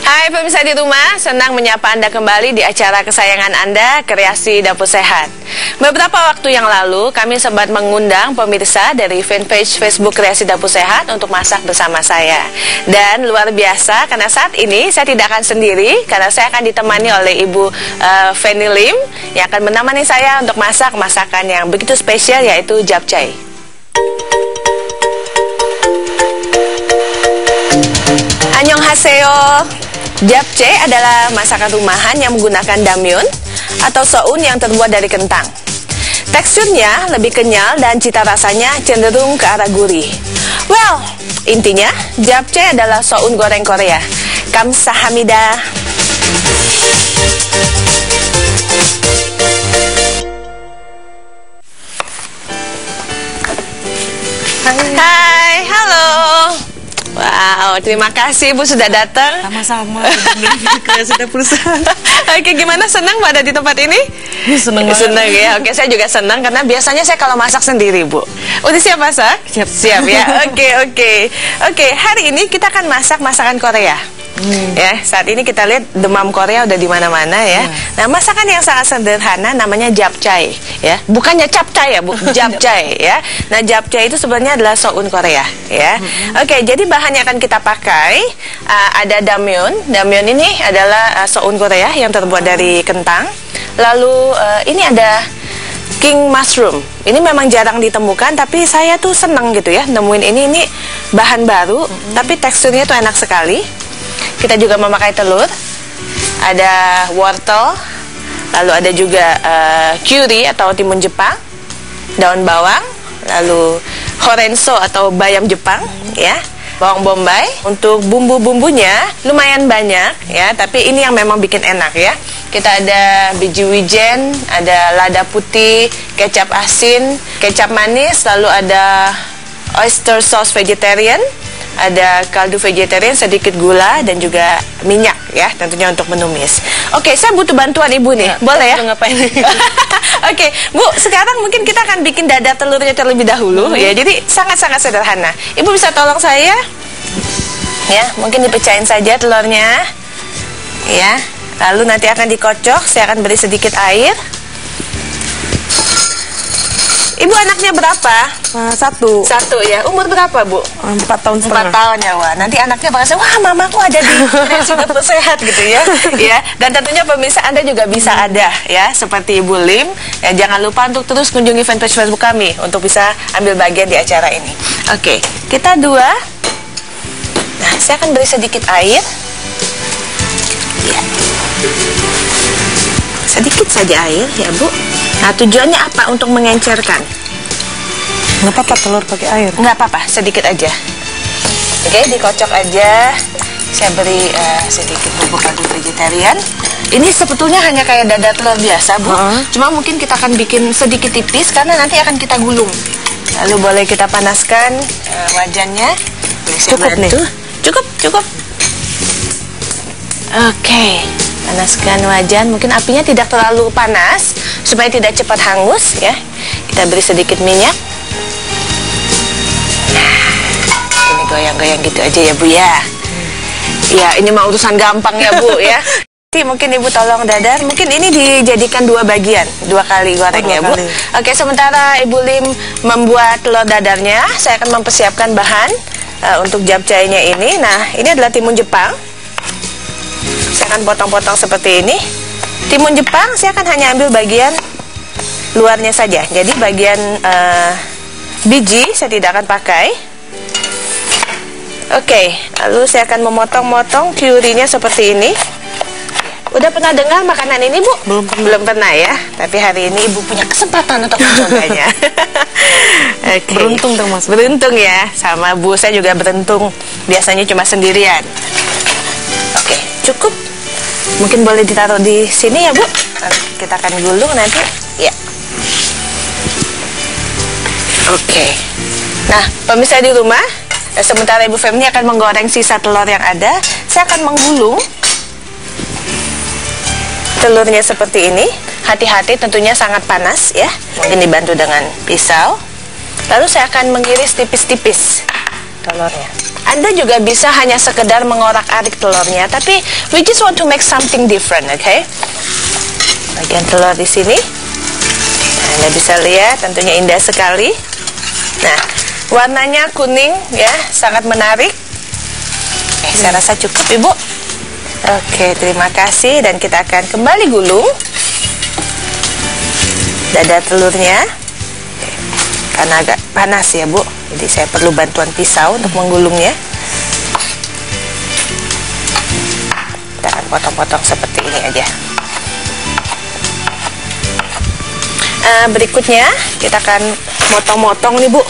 Hai pemirsa di rumah, senang menyapa Anda kembali di acara kesayangan Anda, Kreasi Dapur Sehat. Beberapa waktu yang lalu, kami sempat mengundang pemirsa dari fanpage Facebook Kreasi Dapur Sehat untuk masak bersama saya. Dan luar biasa, karena saat ini saya tidak akan sendiri, karena saya akan ditemani oleh Ibu Fanny Lim, yang akan menemani saya untuk masak masakan yang begitu spesial, yaitu japchae. Annyeonghaseyo. Japchae adalah masakan rumahan yang menggunakan damyeon atau soun yang terbuat dari kentang. Teksturnya lebih kenyal dan cita rasanya cenderung ke arah gurih. Well, intinya japchae adalah soun goreng Korea. Kamsahamnida. Hai, halo. Wow, terima kasih Bu sudah datang. Sama-sama. Kreasi Dapur Sehat. Oke, gimana, senang pada di tempat ini? Senang banget. Senang ya. Oke, saya juga senang karena biasanya saya kalau masak sendiri, Bu. Udah siap masak? Siap ya. Oke, hari ini kita akan masak masakan Korea. Ya, saat ini kita lihat demam Korea udah di mana-mana ya. Nah, masakan yang sangat sederhana namanya japchae ya. Bukannya capcay ya, Bu, japchae ya. Nah, japchae itu sebenarnya adalah soun Korea ya. Oke, jadi bahan yang akan kita pakai ada damyeon. Damyeon ini adalah soun Korea yang terbuat dari kentang. Lalu ini ada king mushroom. Ini memang jarang ditemukan, tapi saya tuh seneng gitu ya nemuin ini bahan baru, tapi teksturnya tuh enak sekali. Kita juga memakai telur, ada wortel, lalu ada juga curry atau timun Jepang, daun bawang, lalu horenso atau bayam Jepang, ya, bawang bombay. Untuk bumbu-bumbunya lumayan banyak, ya, tapi ini yang memang bikin enak ya. Kita ada biji wijen, ada lada putih, kecap asin, kecap manis, lalu ada oyster sauce vegetarian. Ada kaldu vegetarian, sedikit gula, dan juga minyak ya, tentunya untuk menumis. Oke, saya butuh bantuan Ibu nih, boleh ya? Ngapain? Oke, Bu, sekarang mungkin kita akan bikin dada telurnya terlebih dahulu ya. Jadi sangat-sangat sederhana. Ibu bisa tolong saya? Ya, mungkin dipecahin saja telurnya. Ya, lalu nanti akan dikocok. Saya akan beri sedikit air. Ibu anaknya berapa? Satu ya. Umur berapa, Bu? 4 tahun setengah. 4 tahun ya, wah. Nanti anaknya bakal, wah, mamaku ada di Kreasi Dapur Sehat gitu ya. Ya. Dan tentunya pemirsa Anda juga bisa ada ya, seperti Ibu Lim. Ya, jangan lupa untuk terus kunjungi fanpage Facebook kami untuk bisa ambil bagian di acara ini. Oke, kita dua. Nah, saya akan beri sedikit air. Ya. Sedikit saja air ya, Bu. Nah, tujuannya apa? Untuk mengencerkan. Nggak apa-apa telur pakai air? Nggak apa-apa, sedikit aja. Oke, dikocok aja. Saya beri sedikit bubuk kaldu vegetarian. Ini sebetulnya hanya kayak dada telur biasa, Bu. Cuma mungkin kita akan bikin sedikit tipis karena nanti akan kita gulung. Lalu boleh kita panaskan wajannya. Cukup nih? Cukup. Oke. Panaskan wajan, mungkin apinya tidak terlalu panas supaya tidak cepat hangus ya. Kita beri sedikit minyak. Nah, ini goyang-goyang gitu aja ya, Bu ya. Ya, ini mah urusan gampang ya, Bu ya. Nanti mungkin Ibu tolong dadar, mungkin ini dijadikan 2 bagian, 2 kali goreng ya, Bu. Oke, sementara Ibu Lim membuat telur dadarnya, saya akan mempersiapkan bahan untuk japchae-nya ini. Nah, ini adalah timun Jepang. Saya akan potong-potong seperti ini. Timun Jepang saya akan hanya ambil bagian luarnya saja. Jadi bagian biji saya tidak akan pakai. Oke, lalu saya akan memotong-motong curry-nya seperti ini. Udah pernah dengar makanan ini, Bu? Belum pernah ya. Tapi hari ini Ibu punya kesempatan untuk mencobanya. Okay. Beruntung dong, Mas. Beruntung ya. Sama Bu saya juga beruntung. Biasanya cuma sendirian. Oke, cukup. Mungkin boleh ditaruh di sini ya, Bu. Kita akan gulung nanti. Ya. Oke. Nah, pemirsa di rumah, sementara Ibu Femni akan menggoreng sisa telur yang ada, saya akan menggulung telurnya seperti ini. Hati-hati, tentunya sangat panas ya. Mungkin dibantu dengan pisau. Lalu saya akan mengiris tipis-tipis. telurnya. Anda juga bisa hanya sekedar mengorak-arik telurnya, tapi we just want to make something different, okay? Bagian telur di sini. Nah, Anda bisa lihat, tentunya indah sekali. Nah, warnanya kuning ya, sangat menarik. Saya rasa cukup, Ibu. Oke, terima kasih. Dan kita akan kembali gulung dada telurnya. Karena agak panas ya, Bu. Jadi saya perlu bantuan pisau untuk menggulungnya. Kita akan potong-potong seperti ini aja. Berikutnya kita akan motong-motong nih, Bu.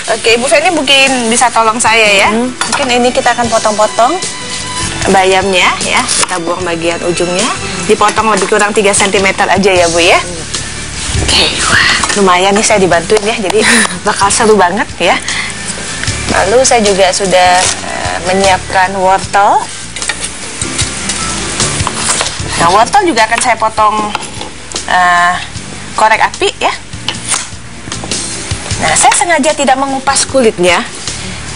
Oke, Ibu Feni mungkin bisa tolong saya ya. Mungkin ini kita akan potong-potong bayamnya ya. Kita buang bagian ujungnya. Dipotong lebih kurang 3 cm aja ya, Bu ya. Oke, wah, lumayan nih saya dibantuin ya. Jadi bakal seru banget ya. Lalu saya juga sudah menyiapkan wortel. Nah, wortel juga akan saya potong korek api ya. Nah, saya sengaja tidak mengupas kulitnya,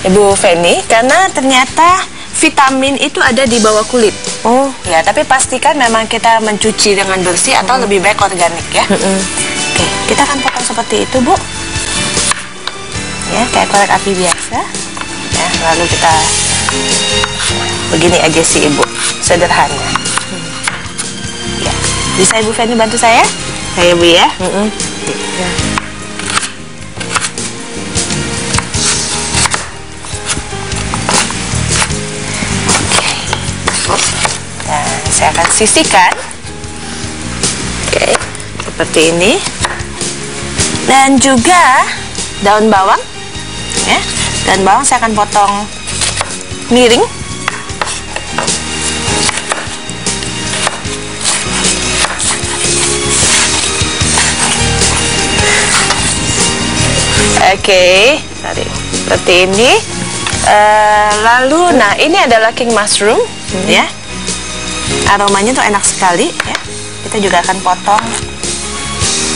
Ibu Feni, karena ternyata vitamin itu ada di bawah kulit. Oh, ya, tapi pastikan memang kita mencuci dengan bersih atau lebih baik organik ya. Oke, kita akan potong seperti itu, Bu. Ya, kayak korek api biasa. Ya, lalu kita begini aja sih, Ibu. Sederhana. Ya, bisa Ibu Feni bantu saya? Saya, Bu ya. Ya. Saya akan sisihkan. Oke, seperti ini. Dan juga daun bawang ya. Daun bawang saya akan potong miring. Oke, seperti ini. Lalu, nah ini adalah king mushroom ya. Aromanya tuh enak sekali ya. Kita juga akan potong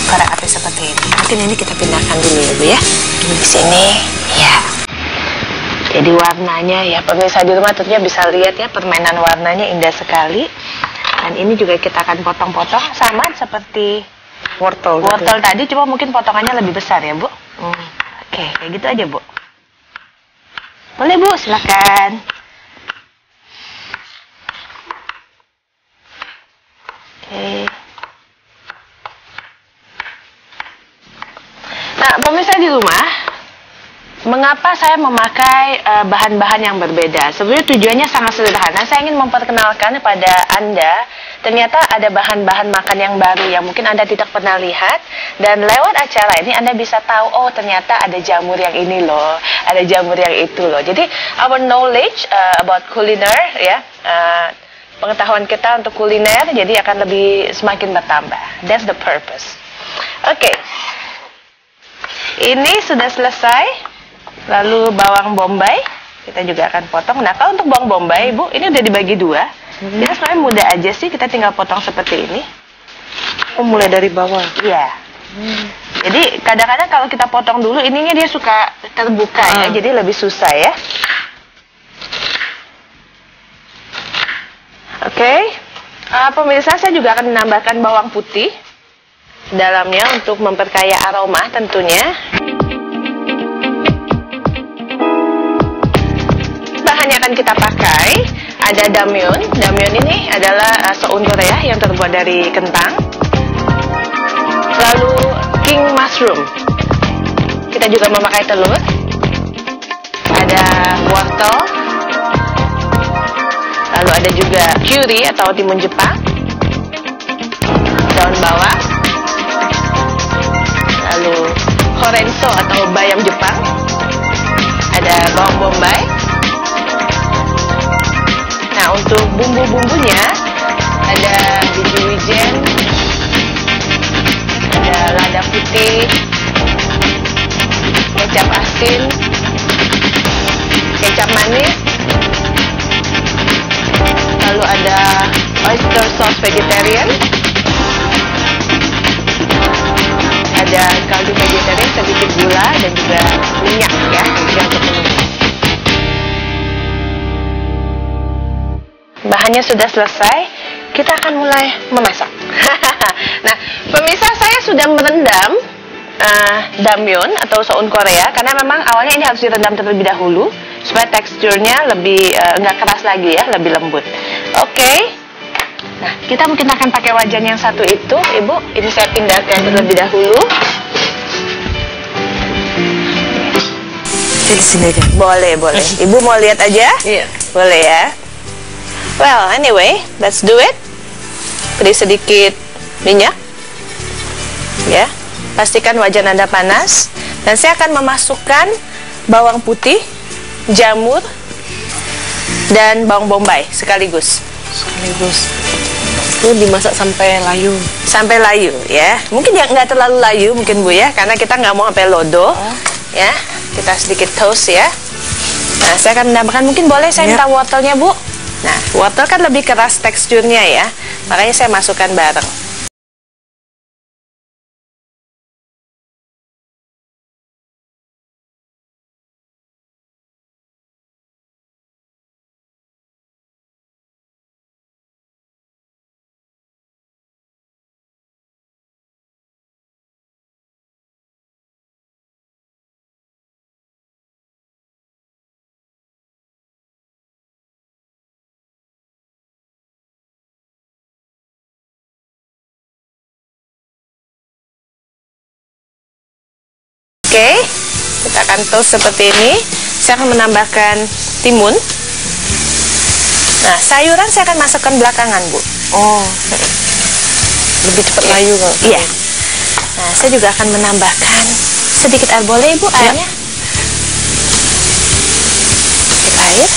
korek api seperti ini. Mungkin ini kita pindahkan dulu ya, Bu ya. Di sini ya. Jadi warnanya ya, pemirsa di rumah tentunya bisa lihat ya, permainan warnanya indah sekali. Dan ini juga kita akan potong-potong sama seperti wortel tadi, cuma mungkin potongannya lebih besar ya, Bu. Oke, kayak gitu aja, Bu. Boleh, Bu, silakan. Oke. Nah, pemirsa di rumah, mengapa saya memakai bahan-bahan yang berbeda? Sebenarnya tujuannya sangat sederhana. Saya ingin memperkenalkan kepada Anda, ternyata ada bahan-bahan makan yang baru yang mungkin Anda tidak pernah lihat. Dan lewat acara ini Anda bisa tahu, oh ternyata ada jamur yang ini loh, ada jamur yang itu loh. Jadi our knowledge about culiner ya, pengetahuan kita untuk kuliner jadi akan lebih semakin bertambah. That's the purpose. Oke. Ini sudah selesai. Lalu bawang bombay kita juga akan potong. Nah, kalau untuk bawang bombay, Bu, ini udah dibagi 2. Jadi sebenarnya mudah aja sih, kita tinggal potong seperti ini. Oh, mulai dari bawah. Iya. Jadi kadang-kadang kalau kita potong dulu, ininya dia suka terbuka ya, jadi lebih susah ya. Oke, pemirsa, saya juga akan menambahkan bawang putih dalamnya untuk memperkaya aroma tentunya. Bahan yang akan kita pakai ada damyeon. Damyeon ini adalah soun Korea yang terbuat dari kentang. Lalu king mushroom. Kita juga memakai telur. Ada wortel. Lalu ada juga curry atau timun Jepang, daun bawang, lalu horenso atau bayam Jepang, ada bawang bombay. Nah, untuk bumbu-bumbunya ada biji wijen, ada lada putih, kecap asin, kecap manis, lalu ada oyster sauce vegetarian, ada kaldu vegetarian, sedikit gula, dan juga minyak ya, untuk menunggu. Bahannya sudah selesai, kita akan mulai memasak. Nah, pemirsa, saya sudah merendam damyeon atau soun Korea, karena memang awalnya ini harus direndam terlebih dahulu supaya teksturnya lebih nggak keras lagi ya, lebih lembut. Oke. Nah, kita mungkin akan pakai wajan yang satu itu, Ibu. Ini saya pindahkan terlebih dahulu. Di sini aja. Boleh. Ibu mau lihat aja? Iya. Boleh ya. Well, anyway, let's do it. Beri sedikit minyak. Ya. Pastikan wajan Anda panas. Dan saya akan memasukkan bawang putih, jamur, dan bawang bombay sekaligus. Itu dimasak sampai layu. Sampai layu ya. Mungkin ya nggak terlalu layu mungkin Bu ya, karena kita nggak mau sampai lodo. Ya, kita sedikit toast ya. Nah, saya akan menambahkan, mungkin boleh saya minta wortelnya Bu. Nah, wortel kan lebih keras teksturnya ya, makanya saya masukkan bareng. Oke, kita akan toast seperti ini. Saya akan menambahkan timun. Nah, sayuran saya akan masukkan belakangan, Bu. Oh, lebih cepat layu kalau. Iya. Nah, saya juga akan menambahkan sedikit air. Boleh, Ibu, airnya? Sedikit air.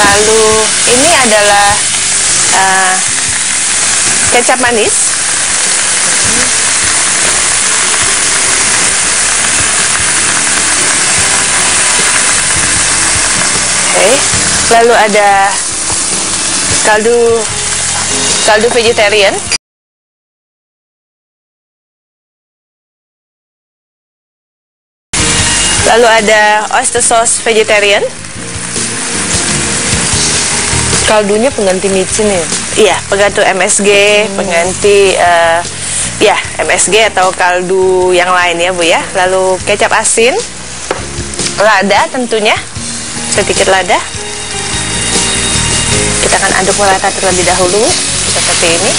Lalu, ini adalah kecap manis. Lalu ada kaldu vegetarian. Lalu ada oyster sauce vegetarian. Kaldunya pengganti micin ya? Iya, pengganti MSG, pengganti ya MSG atau kaldu yang lain ya Bu ya. Lalu kecap asin, lada tentunya, sedikit lada. Kita akan aduk merata terlebih dahulu seperti ini.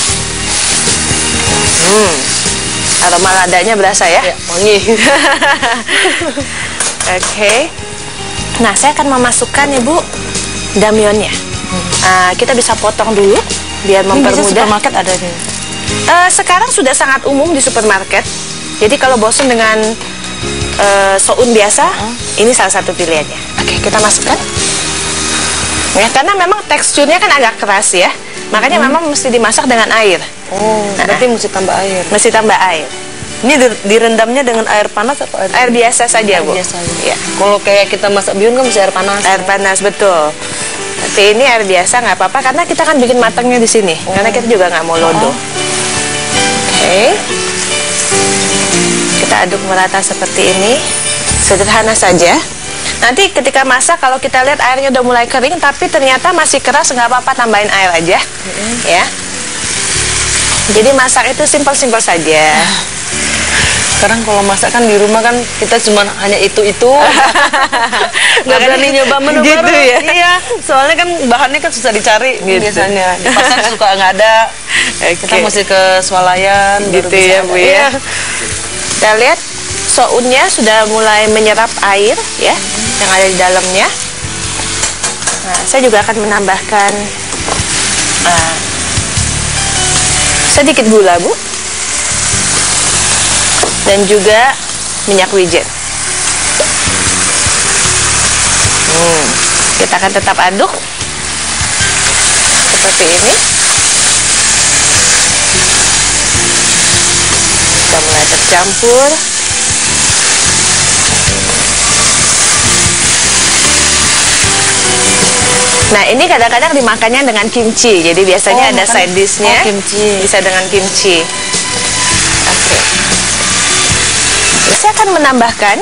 Aroma ladanya berasa ya? Ya, wangi. Oke. Nah, saya akan memasukkan Ibu damyeonnya. Kita bisa potong dulu biar mempermudah. Supermarket ada nih. Sekarang sudah sangat umum di supermarket. Jadi kalau bosan dengan soun biasa, ini salah satu pilihannya. Oke, kita masukkan. Ya, karena memang teksturnya kan agak keras ya. Makanya memang mesti dimasak dengan air. Oh, berarti mesti tambah air. Mesti tambah air. Ini direndamnya dengan air panas atau air biasa saja, Bu? Biasa aja. Ya. Kalau kayak kita masak bihun kan mesti air panas. Air panas, betul. Tapi ini air biasa nggak apa-apa karena kita kan bikin matangnya di sini. Karena kita juga nggak mau lodo. Oke. Kita aduk merata seperti ini. Sederhana saja. Nanti ketika masak, kalau kita lihat airnya udah mulai kering tapi ternyata masih keras, nggak apa-apa, tambahin air aja. Ya. Jadi masak itu simpel-simpel saja. Sekarang kalau masak kan di rumah kan kita cuma hanya itu-itu. Nggak berani nyoba menu gitu baru. Ya? Iya, soalnya kan bahannya kan susah dicari gitu. Biasanya. Di pasar suka nggak ada. Kita mesti ke swalayan. Gitu ya, Bu ya. Kita lihat sounnya sudah mulai menyerap air ya, yang ada di dalamnya. Nah, saya juga akan menambahkan sedikit gula, Bu, dan juga minyak wijen. Kita akan tetap aduk seperti ini. Sudah mulai tercampur. Nah, ini kadang-kadang dimakannya dengan kimchi. Jadi biasanya ada side dishnya. Kimchi. Bisa dengan kimchi. Oke. Saya akan menambahkan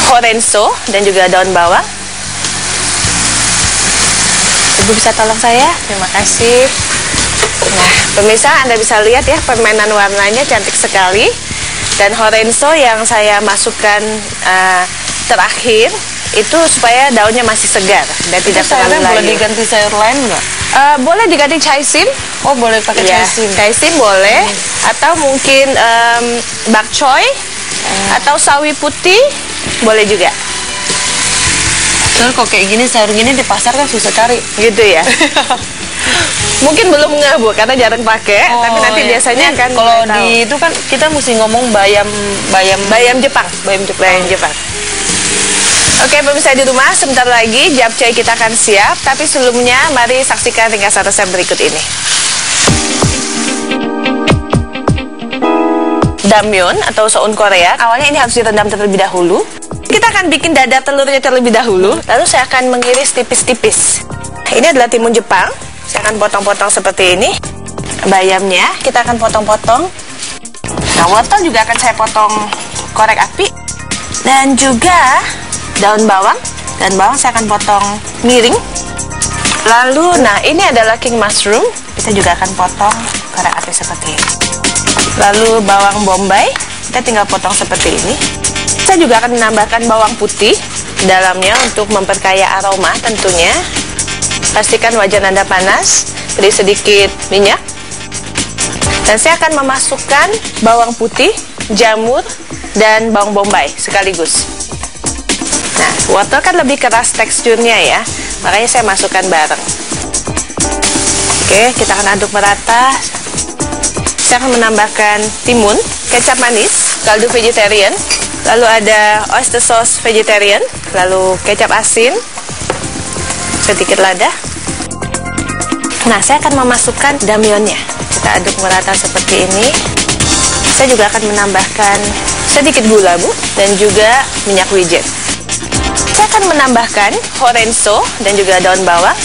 horenso dan juga daun bawang. Ibu bisa tolong saya? Terima kasih. Nah, pemirsa, Anda bisa lihat ya, permainan warnanya cantik sekali. Dan horenso yang saya masukkan terakhir itu supaya daunnya masih segar dan tidak terlalu layu. Boleh diganti sayur lain nggak? Boleh diganti chaisim. Oh, boleh pakai chaisim. Chaisim boleh. Atau mungkin bak choy atau sawi putih boleh juga. Soalnya kok kayak gini, sayur gini di pasar kan susah cari. Gitu ya. Mungkin belum ngeh Bu, karena jarang pakai. Tapi nanti biasanya kan kalau di itu kan kita mesti ngomong bayam Jepang. Bayam Jepang. Oke, pemirsa di rumah, sebentar lagi japchae kita akan siap. Tapi sebelumnya, mari saksikan ringkasan resep berikut ini. Damyeon atau soun Korea, awalnya ini harus direndam terlebih dahulu. Kita akan bikin dada telurnya terlebih dahulu. Lalu saya akan mengiris tipis-tipis. Ini adalah timun Jepang. Saya akan potong-potong seperti ini. Bayamnya kita akan potong-potong. Nah, wortel juga akan saya potong korek api. Dan juga daun bawang. Dan bawang saya akan potong miring. Lalu, nah ini adalah king mushroom. Kita juga akan potong korek api seperti ini. Lalu bawang bombay, kita tinggal potong seperti ini. Saya juga akan menambahkan bawang putih di dalamnya untuk memperkaya aroma tentunya. Pastikan wajan Anda panas, beri sedikit minyak. Dan saya akan memasukkan bawang putih, jamur, dan bawang bombay sekaligus. Nah, wortel kan lebih keras teksturnya ya, makanya saya masukkan bareng. Oke, kita akan aduk merata. Saya akan menambahkan timun, kecap manis, kaldu vegetarian, lalu ada oyster sauce vegetarian, lalu kecap asin, sedikit lada. Nah, saya akan memasukkan damyeonnya. Kita aduk merata seperti ini. Saya juga akan menambahkan sedikit gula, Bu, dan juga minyak wijen. Saya akan menambahkan horenso dan juga daun bawang.